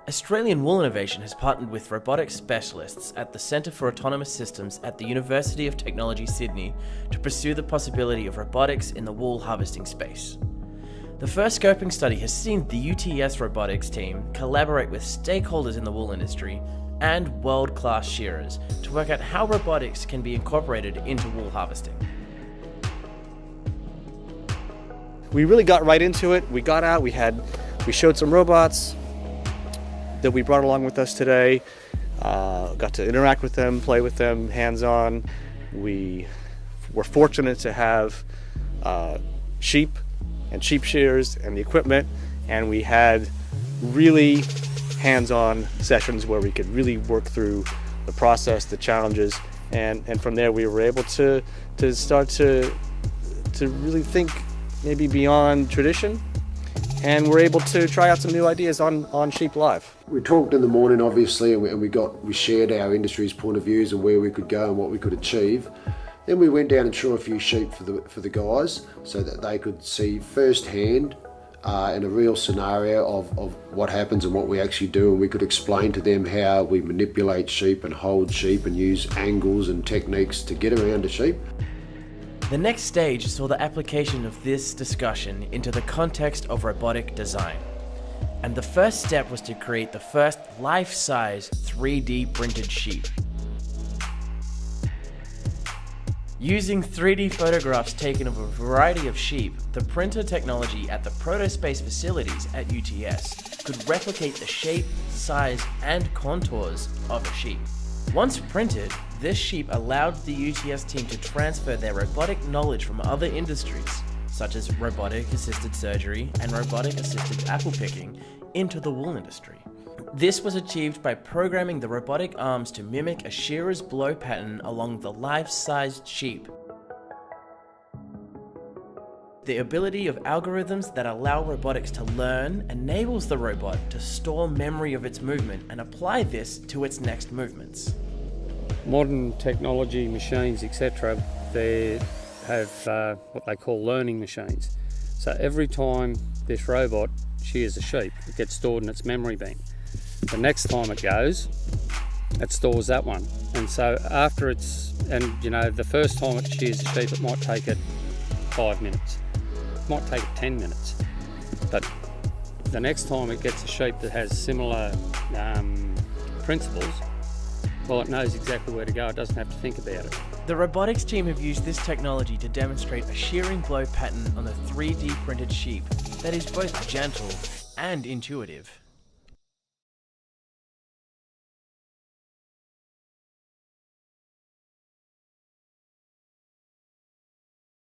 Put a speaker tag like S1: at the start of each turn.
S1: Australian Wool Innovation has partnered with robotics specialists at the Centre for Autonomous Systems at the University of Technology, Sydney, to pursue the possibility of robotics in the wool harvesting space. The first scoping study has seen the UTS robotics team collaborate with stakeholders in the wool industry and world-class shearers to work out how robotics can be incorporated into wool harvesting.
S2: We really got right into it. We got out, we showed some robots that we brought along with us today, got to interact with them, play with them, hands-on. We were fortunate to have sheep and sheep shears and the equipment, and we had really hands-on sessions where we could really work through the process, the challenges, and from there we were able to start to really think maybe beyond tradition, and we're able to try out some new ideas on Sheep Live.
S3: We talked in the morning, obviously, and we shared our industry's point of views and where we could go and what we could achieve. Then we went down and shore a few sheep for the guys so that they could see firsthand in a real scenario of what happens and what we actually do, and we could explain to them how we manipulate sheep and hold sheep and use angles and techniques to get around a sheep.
S1: The next stage saw the application of this discussion into the context of robotic design. And the first step was to create the first life-size 3D printed sheep. Using 3D photographs taken of a variety of sheep, the printer technology at the Protospace facilities at UTS could replicate the shape, size, and contours of a sheep. Once printed, this sheep allowed the UTS team to transfer their robotic knowledge from other industries, such as robotic-assisted surgery and robotic-assisted apple picking, into the wool industry. This was achieved by programming the robotic arms to mimic a shearer's blow pattern along the life-sized sheep. The ability of algorithms that allow robotics to learn enables the robot to store memory of its movement and apply this to its next movements.
S4: Modern technology, machines, etc., they have what they call learning machines. So every time this robot shears a sheep, it gets stored in its memory bank. The next time it goes, it stores that one. And so after the first time it shears a sheep, it might take it 5 minutes. It might take it 10 minutes. But the next time it gets a sheep that has similar principles, well, it knows exactly where to go. It doesn't have to think about it.
S1: The robotics team have used this technology to demonstrate a shearing blow pattern on the 3D printed sheep that is both gentle and intuitive.